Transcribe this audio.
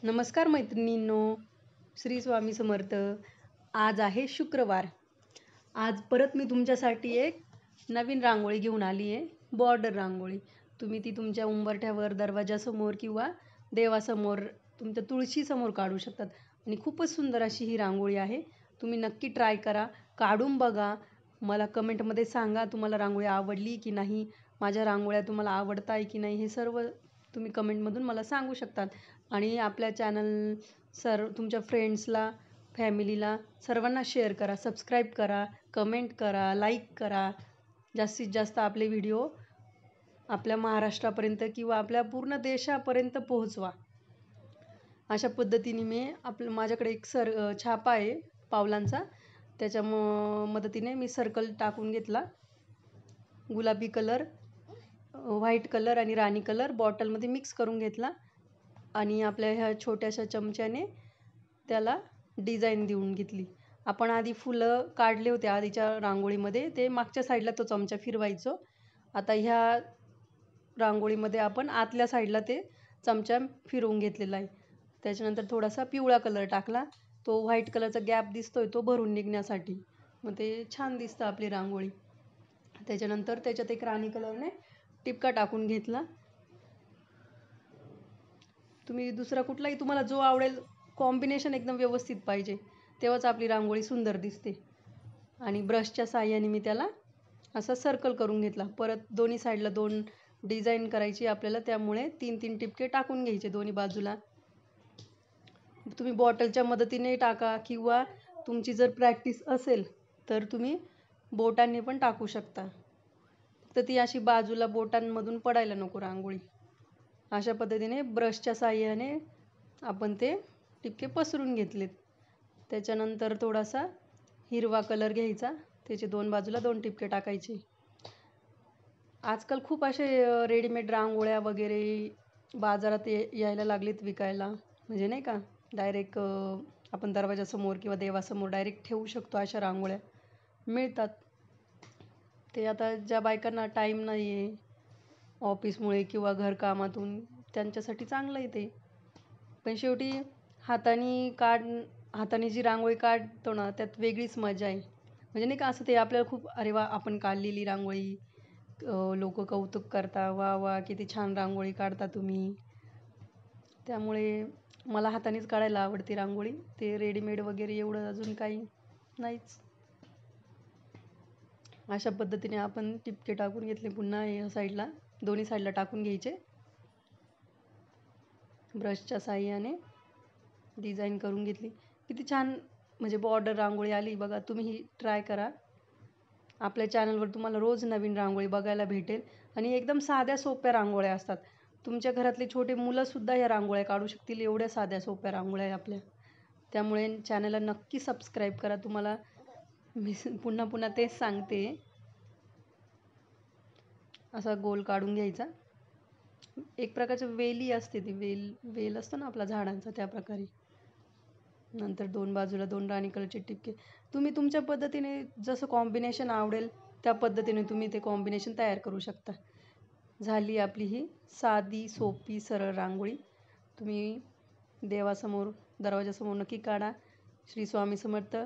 नमस्कार मैत्रिणींनो, श्री स्वामी समर्थ. आज आहे शुक्रवार. आज परत मी तुमच्यासाठी एक नवीन रांगोळी घेऊन आली आहे, बॉर्डर रांगोळी. तुम्ही ती तुमच्या उंबरठ्यावर, दरवाजासमोर किंवा देवासमोर, तुमच्या तुळशीसमोर काढू शकतात. आणि खूपच सुंदर अशी ही रांगोळी आहे. तुम्ही नक्की ट्राय करा, काढून बघा. मला कमेंटमध्ये सांगा तुम्हाला रांगोळी आवडली की नाही, माझ्या रांगोळ्या तुम्हाला आवडत आहे की नाही, हे सर्व तुम्ही कमेंटमधून मला सांगू शकतात. आणि आपल्या चॅनल तुमच्या फ्रेंड्सला, फॅमिलीला सर्वांना शेअर करा, सबस्क्राईब करा, कमेंट करा, लाईक करा. जास्तीत जास्त आपले व्हिडिओ आपल्या महाराष्ट्रापर्यंत किंवा आपल्या पूर्ण देशापर्यंत पोहोचवा. अशा पद्धतीने माझ्याकडे एक छापा आहे पावलांचा. त्याच्या मदतीने मी सर्कल टाकून घेतला. गुलाबी कलर, व्हाईट कलर आणि राणी कलर बॉटलमध्ये मिक्स करून घेतला आणि आपल्या ह्या छोट्याशा चमच्याने त्याला डिझाईन देऊन घेतली. आपण आधी फुलं काढले होते आधीच्या रांगोळीमध्ये, ते मागच्या साईडला तो चमचा फिरवायचो. आता ह्या रांगोळीमध्ये आपण आतल्या साईडला ते चमचा फिरवून घेतलेला आहे. त्याच्यानंतर थोडासा पिवळा कलर टाकला, तो व्हाईट कलरचा गॅप दिसतोय तो भरून निघण्यासाठी. मग ते छान दिसतं आपली रांगोळी. त्याच्यानंतर त्याच्यात एक राणी कलरने टिपका टाकून घेतला. तुम्ही दुसरा कुठलाही तुम्हाला जो आवडेल, कॉम्बिनेशन एकदम व्यवस्थित पाहिजे, तेव्हाच आपली रांगोळी सुंदर दिसते. आणि ब्रशच्या साहाय्याने मी त्याला असा सर्कल करून घेतला. परत दोन्ही साईडला 2 डिझाईन करायची आपल्याला, त्यामुळे 3-3 टिपके टाकून घ्यायचे दोन्ही बाजूला. तुम्ही बॉटलच्या मदतीने टाका किंवा तुमची जर प्रॅक्टिस असेल तर तुम्ही बोटांनी पण टाकू शकता. फक्त ती अशी बाजूला बोटांमधून पडायला नको रांगोळी. अशा पद्धतीने ब्रशच्या साहाय्याने आपण ते टिपके पसरून घेतलेत. त्याच्यानंतर थोडासा हिरवा कलर घ्यायचा, त्याचे 2 बाजूला 2 टिपके टाकायचे. आजकाल खूप असे रेडीमेड रांगोळ्या वगैरे बाजारात यायला लागलेत विकायला. म्हणजे नाही का, डायरेक्ट आपण दरवाजासमोर किंवा देवासमोर डायरेक्ट ठेवू शकतो अशा रांगोळ्या मिळतात. ते आता ज्या बायकांना टाईम नाही आहे ऑफिसमुळे किंवा घरकामातून, त्यांच्यासाठी चांगलं आहे ते. पण शेवटी हाताने जी रांगोळी काढतो ना, त्यात वेगळीच मजा आहे. म्हणजे नाही का, असं ते आपल्याला खूप, अरे वा आपण काढलेली रांगोळी, लोक कौतुक करता, वा वा किती छान रांगोळी काढता तुम्ही. त्यामुळे मला हातानेच काढायला आवडते रांगोळी. ते रेडीमेड वगैरे एवढं अजून काही नाहीच. अशा पद्धतीने आपण टिपके टाकून घेतले. पुन्हा या साईडला दोन्ही साईडला टाकून घ्यायचे. ब्रशच्या साहाय्याने डिझाईन करून घेतली. किती छान म्हणजे बॉर्डर रांगोळी आली बघा. तुम्हीही ट्राय करा. आपल्या चॅनलवर तुम्हाला रोज नवीन रांगोळी बघायला भेटेल. आणि एकदम साध्या सोप्या रांगोळ्या असतात. तुमच्या घरातले छोटे मुलंसुद्धा या रांगोळ्या काढू शकतील, एवढ्या साध्या सोप्या रांगोळ्या आहे आपल्या. त्यामुळे चॅनलला नक्की सबस्क्राईब करा. तुम्हाला मी पुन्हा पुन्हा तेच सांगते. असा गोल काढून घ्यायचा. एक प्रकारचं वेली असते, ती वेल असतो ना आपला झाडांचा, त्या प्रकारे. नंतर 2 बाजूला 2 राणी कलरचे टिपके. तुम्ही तुमच्या पद्धतीने जसं कॉम्बिनेशन आवडेल त्या पद्धतीने तुम्ही ते कॉम्बिनेशन तयार करू शकता. झाली आपली ही साधी सोपी सरळ रांगोळी. तुम्ही देवासमोर, दरवाजासमोर नक्की काढा. श्री स्वामी समर्थ.